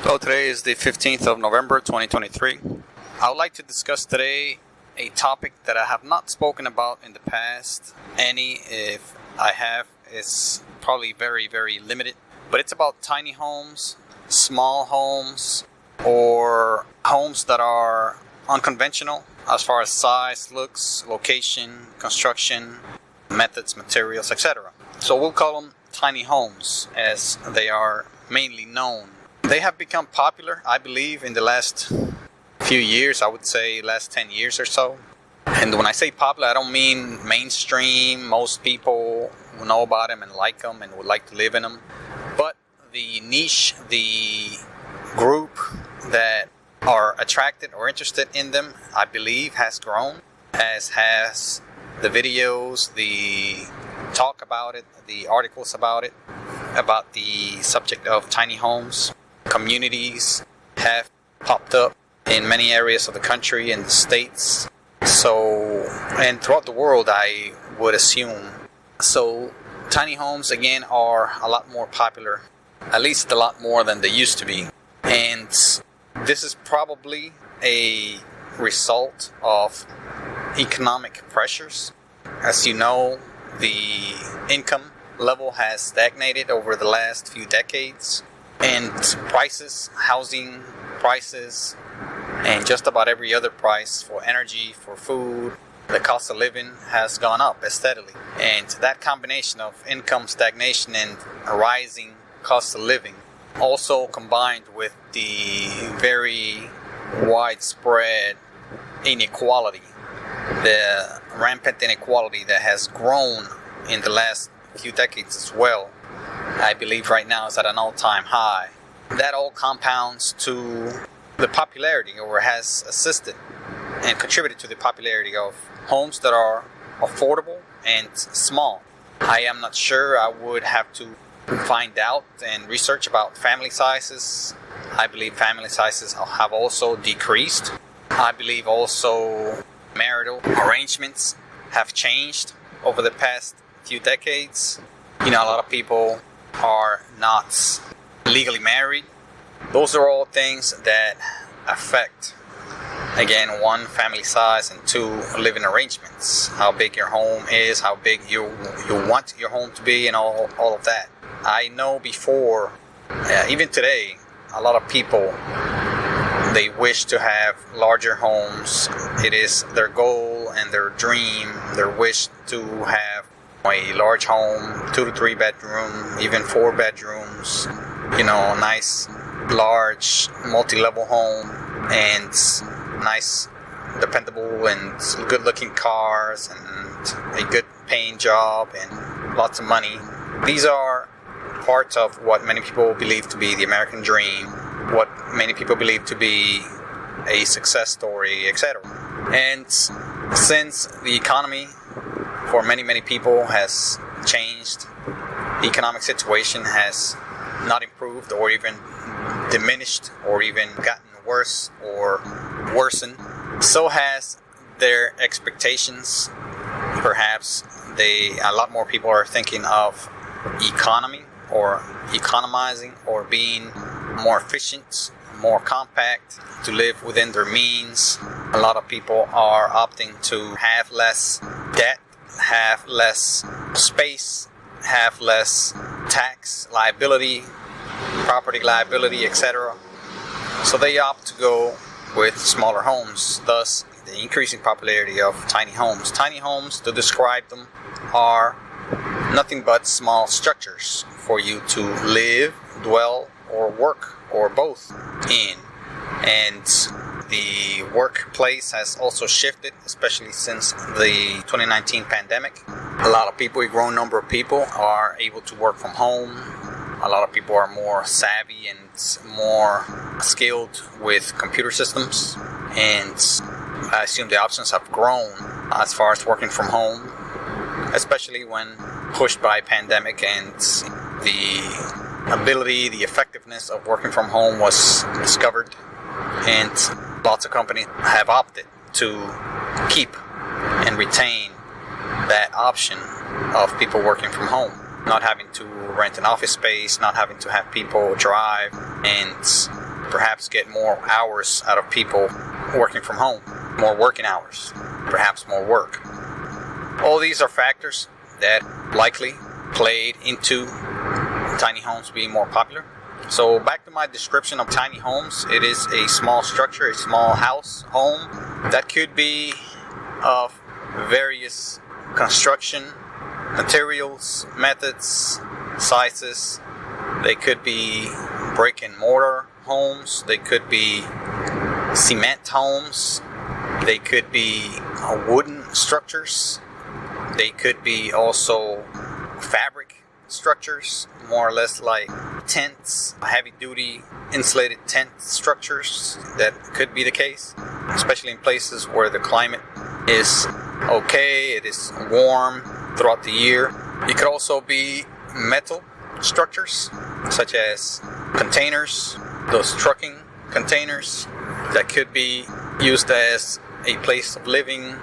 So today is the 15th of November 2023. I would like to discuss today a topic that I have not spoken about in the past. If I have, it's probably very, very limited. But it's about tiny homes, small homes, or homes that are unconventional as far as size, looks, location, construction, methods, materials, etc. So we'll call them tiny homes as they are mainly known. They have become popular, I believe, in the last few years. I would say last 10 years or so. And when I say popular, I don't mean mainstream. Most people know about them and like them and would like to live in them. But the niche, the group that are attracted or interested in them, I believe, has grown, as has the videos, the talk about it, the articles about it, about the subject of tiny homes. Communities have popped up in many areas of the country and the states. And throughout the world, I would assume. So tiny homes, again, are a lot more popular, at least a lot more than they used to be. And this is probably a result of economic pressures. As you know, the income level has stagnated over the last few decades. And prices, housing prices, and just about every other price for energy, for food, the cost of living has gone up steadily. And that combination of income stagnation and a rising cost of living, also combined with the very widespread inequality, the rampant inequality that has grown in the last few decades as well, I believe right now is at an all-time high. That all compounds to the popularity, or has assisted and contributed to the popularity of homes that are affordable and small. I am not sure. I would have to find out and research about family sizes. I believe family sizes have also decreased. I believe also marital arrangements have changed over the past few decades. A lot of people are not legally married. Those are all things that affect, again, one, family size, and two, living arrangements. How big your home is, how big you want your home to be, and all of that. I know before, even today, a lot of people, they wish to have larger homes. It is their goal and their dream, their wish to have a large home, 2 to 3 bedroom, even 4 bedrooms, nice, large, multi-level home, and nice, dependable, and good-looking cars, and a good paying job, and lots of money. These are parts of what many people believe to be the American dream, what many people believe to be a success story, etc. And since the economy for many, many people has changed, the economic situation has not improved or even diminished or even gotten worse or worsened, so has their expectations. Perhaps a lot more people are thinking of economy or economizing or being more efficient, more compact, to live within their means. A lot of people are opting to have less debt, have less space, have less tax liability, property liability, etc. So they opt to go with smaller homes, thus the increasing popularity of tiny homes. Tiny homes, to describe them, are nothing but small structures for you to live, dwell, or work, or both in. And the workplace has also shifted, especially since the 2019 pandemic. A lot of people, a growing number of people, are able to work from home. A lot of people are more savvy and more skilled with computer systems. And I assume the options have grown as far as working from home, especially when pushed by pandemic, and the ability, the effectiveness of working from home was discovered. And lots of companies have opted to keep and retain that option of people working from home, not having to rent an office space, not having to have people drive, and perhaps get more hours out of people working from home, more working hours, perhaps more work. All these are factors that likely played into tiny homes being more popular. So back to my description of tiny homes, it is a small structure, a small house, home, that could be of various construction materials, methods, sizes. They could be brick and mortar homes, they could be cement homes, they could be wooden structures, they could be also fabric structures, more or less like tents, heavy-duty insulated tent structures. That could be the case, especially in places where the climate is okay, it is warm throughout the year. It could also be metal structures, such as containers, those trucking containers that could be used as a place of living,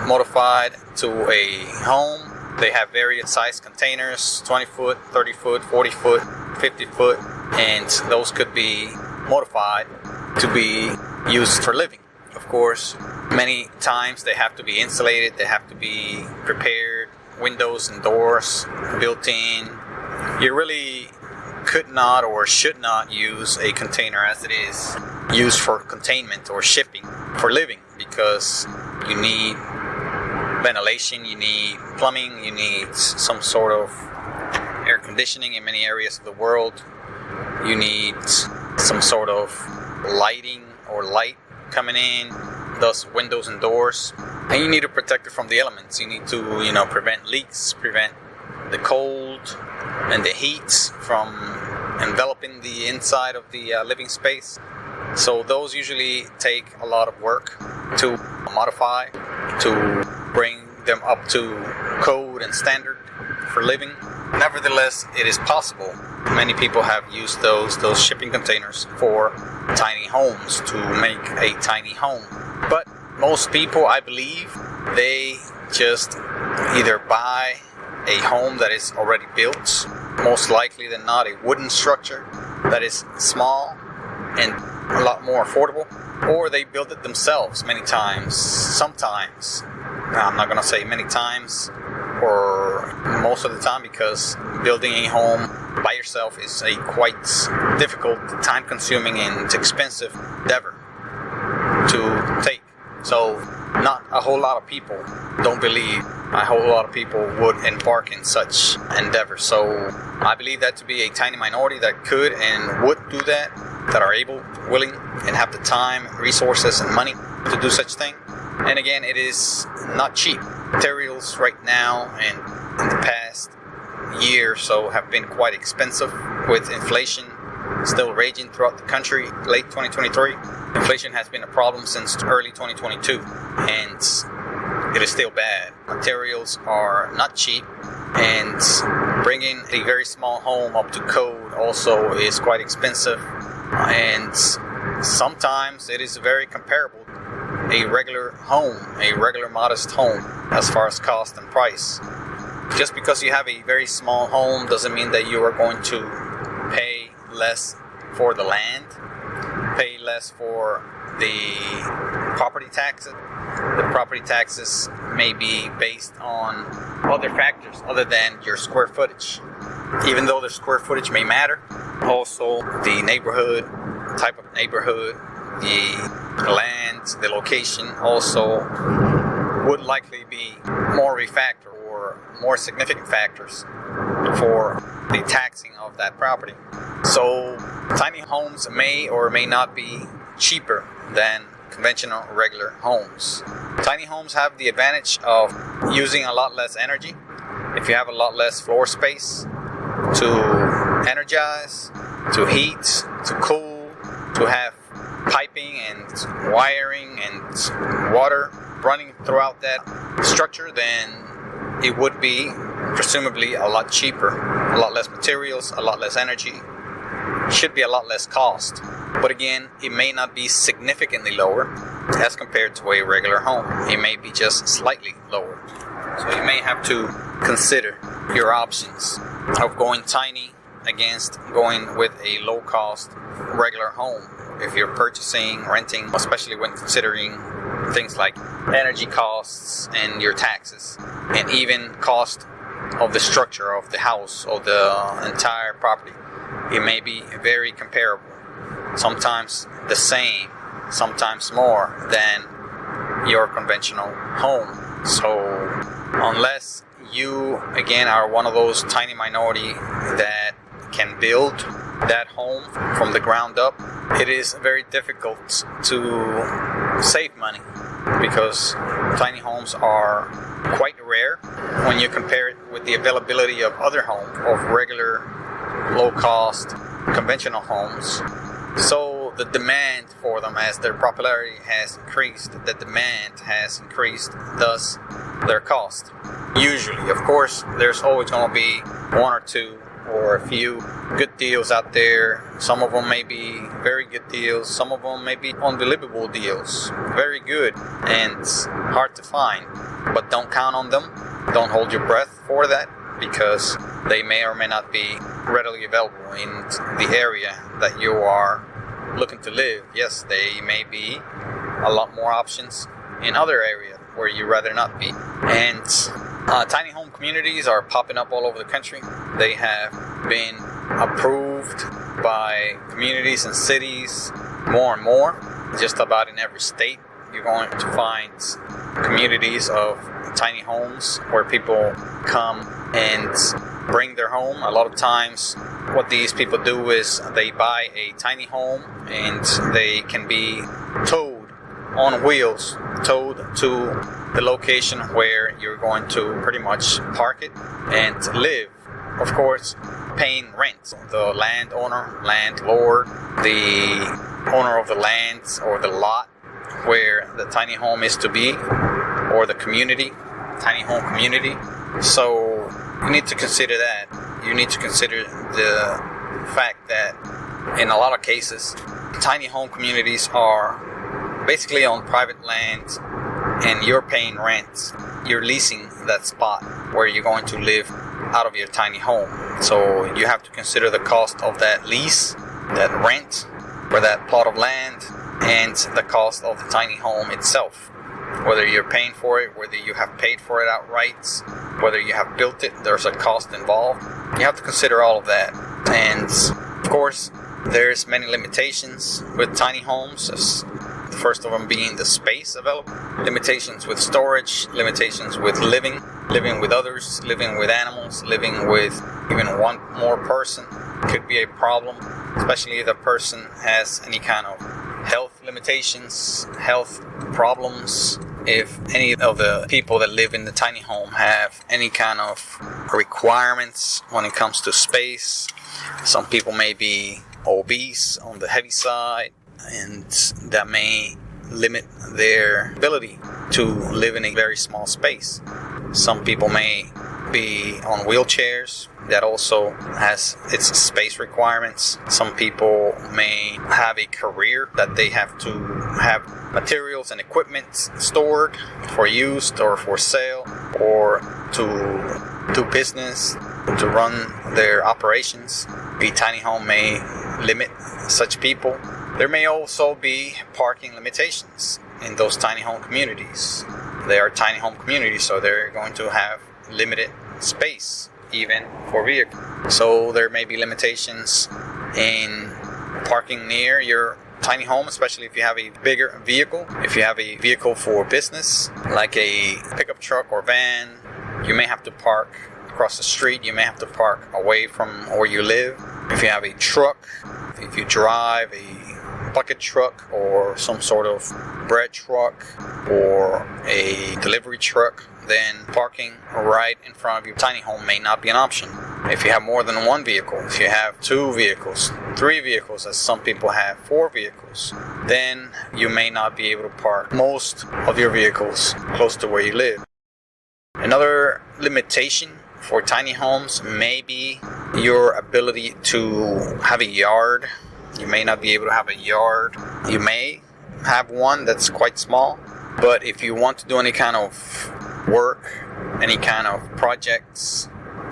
modified to a home. They have various size containers, 20 foot, 30 foot, 40 foot, 50 foot, and those could be modified to be used for living. Of course, many times they have to be insulated, they have to be prepared, windows and doors built in. You really could not or should not use a container as it is used for containment or shipping for living, because you need ventilation, you need plumbing, you need some sort of air conditioning in many areas of the world. You need some sort of lighting or light coming in, thus windows and doors. And you need to protect it from the elements. You need to, prevent leaks, prevent the cold and the heat from enveloping the inside of the living space. So those usually take a lot of work to modify, to bring them up to code and standard for living. Nevertheless, it is possible. Many people have used those shipping containers for tiny homes, to make a tiny home. But most people, I believe, they just either buy a home that is already built, most likely than not a wooden structure that is small and a lot more affordable, or they build it themselves many times. Sometimes, I'm not going to say many times or most of the time, because building a home by yourself is a quite difficult, time-consuming and expensive endeavor to take. So not a whole lot of people, don't believe a whole lot of people would embark in such endeavor. So I believe that to be a tiny minority that could and would do that are able, willing, and have the time, resources, and money to do such thing. And again, it is not cheap. Materials right now and in the past year or so have been quite expensive, with inflation still raging throughout the country. Late 2023, inflation has been a problem since early 2022, and it is still bad. Materials are not cheap, and bringing a very small home up to code also is quite expensive, and sometimes it is very comparable a regular home, a regular modest home, as far as cost and price. Just because you have a very small home doesn't mean that you are going to pay less for the land, pay less for the property taxes. The property taxes may be based on other factors other than your square footage. Even though the square footage may matter, also the neighborhood, type of neighborhood, the land, the location also would likely be more of a factor or more significant factors for the taxing of that property. So tiny homes may or may not be cheaper than conventional regular homes. Tiny homes have the advantage of using a lot less energy. If you have a lot less floor space to energize, to heat, to cool, to have piping and wiring and water running throughout that structure, then it would be presumably a lot cheaper, a lot less materials, a lot less energy, should be a lot less cost. But again, it may not be significantly lower as compared to a regular home. It may be just slightly lower. So you may have to consider your options of going tiny against going with a low-cost regular home if you're purchasing, renting, especially when considering things like energy costs and your taxes, and even cost of the structure of the house or the entire property. It may be very comparable, sometimes the same, sometimes more than your conventional home. So unless you, again, are one of those tiny minority that can build that home from the ground up, it is very difficult to save money, because tiny homes are quite rare when you compare it with the availability of other homes, of regular low-cost conventional homes. So the demand for them, as their popularity has increased, the demand has increased, thus their cost. Usually, of course, there's always going to be one or two or a few good deals out there. Some of them may be very good deals, some of them may be unbelievable deals, very good and hard to find, but don't count on them. Don't hold your breath for that, because they may or may not be readily available in the area that you are looking to live. Yes, they may be a lot more options in other areas where you'd rather not be. And tiny home communities are popping up all over the country. They have been approved by communities and cities more and more. Just about in every state, you're going to find communities of tiny homes where people come and bring their home. A lot of times what these people do is they buy a tiny home and they can be towed on wheels, towed to the location where you're going to pretty much park it and live. Of course, paying rent. The landlord, the owner of the land or the lot where the tiny home is to be, or the community, tiny home community. So you need to consider that. You need to consider the fact that in a lot of cases, tiny home communities are basically on private land, and you're paying rent. You're leasing that spot where you're going to live out of your tiny home. So you have to consider the cost of that lease, that rent for that plot of land, and the cost of the tiny home itself. Whether you're paying for it, whether you have paid for it outright, whether you have built it, there's a cost involved. You have to consider all of that. And of course, there's many limitations with tiny homes. The first of them being the space available. Limitations with storage, limitations with living with others, living with animals, living with even one more person could be a problem, especially if the person has any kind of health limitations, health problems. If any of the people that live in the tiny home have any kind of requirements when it comes to space, some people may be obese on the heavy side, and that may limit their ability to live in a very small space. Some people may be on wheelchairs. That also has its space requirements. Some people may have a career that they have to have materials and equipment stored for use or for sale, or to do business, to run their operations. The tiny home may limit such people. There may also be parking limitations in those tiny home communities. They are tiny home communities, so they're going to have limited space, even for vehicles. So there may be limitations in parking near your tiny home, especially if you have a bigger vehicle. If you have a vehicle for business, like a pickup truck or van, you may have to park across the street. You may have to park away from where you live. If you have a truck, if you drive a bucket truck or some sort of bread truck or a delivery truck, then parking right in front of your tiny home may not be an option. If you have more than one vehicle, if you have 2 vehicles, 3 vehicles, as some people have 4 vehicles, then you may not be able to park most of your vehicles close to where you live. Another limitation for tiny homes may be your ability to have a yard. You may not be able to have a yard. You may have one that's quite small, but if you want to do any kind of work, any kind of projects,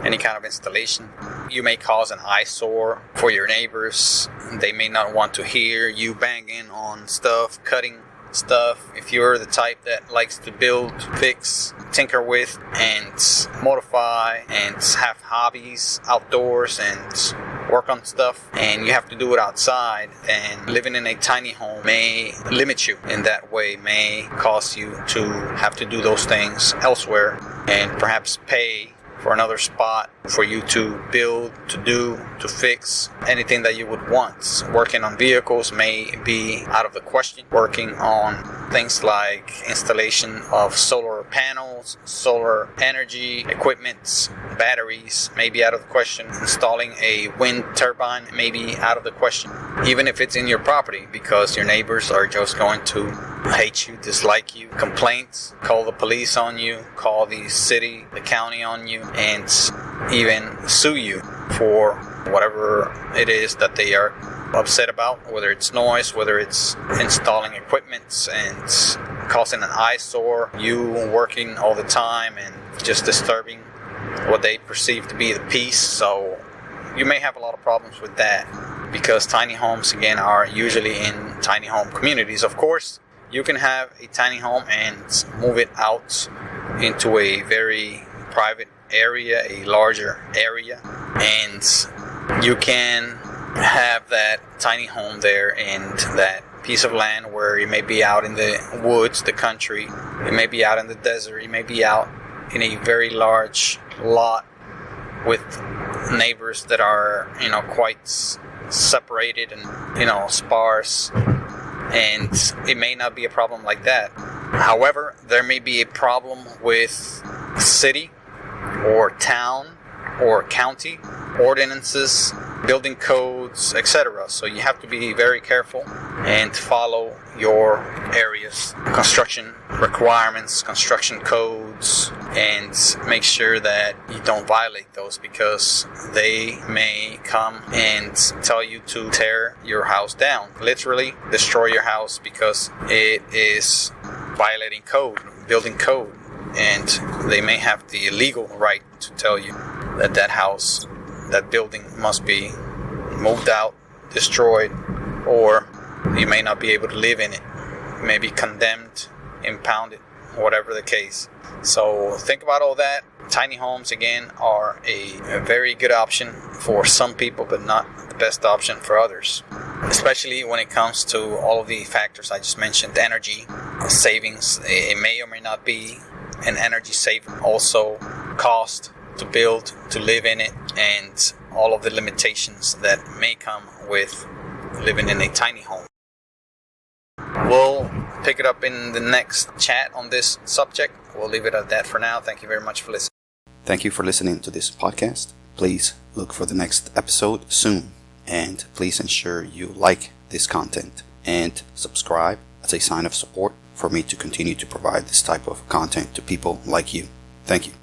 any kind of installation, You may cause an eyesore for your neighbors. They may not want to hear you banging on stuff, cutting stuff. If you're the type that likes to build, fix, tinker with, and modify, and have hobbies outdoors and work on stuff, and you have to do it outside, and living in a tiny home may limit you in that way, may cause you to have to do those things elsewhere and perhaps pay for another spot for you to build, to do, to fix anything that you would want. Working on vehicles may be out of the question. Working on things like installation of solar panels, solar energy equipment, batteries may be out of the question. Installing a wind turbine may be out of the question, even if it's in your property, because your neighbors are just going to hate you, dislike you, complaints, call the police on you, call the city, the county on you, and even sue you for whatever it is that they are upset about, whether it's noise, whether it's installing equipment and causing an eyesore, you working all the time and just disturbing what they perceive to be the peace. So you may have a lot of problems with that, because tiny homes, again, are usually in tiny home communities. Of course, you can have a tiny home and move it out into a very private area, a larger area, and you can have that tiny home there and that piece of land where you may be out in the woods, the country, you may be out in the desert, you may be out in a very large lot with neighbors that are, quite separated and, sparse, and it may not be a problem like that. However, there may be a problem with city or town or county ordinances, building codes, etc. So you have to be very careful and follow your area's construction requirements, construction codes, and make sure that you don't violate those, because they may come and tell you to tear your house down, literally destroy your house, because it is violating code, building code, and they may have the legal right to tell you that that house, that building must be moved out, destroyed, or you may not be able to live in it. You may be condemned, impounded, whatever the case. So think about all that. Tiny homes, again, are a very good option for some people, but not the best option for others, especially when it comes to all of the factors I just mentioned. Energy savings, it may or may not be an energy saving. Also, cost to build, to live in it, and all of the limitations that may come with living in a tiny home. We'll pick it up in the next chat on this subject. We'll leave it at that for now. Thank you very much for listening. Thank you for listening to this podcast. Please look for the next episode soon, and please ensure you like this content and subscribe as a sign of support for me to continue to provide this type of content to people like you. Thank you.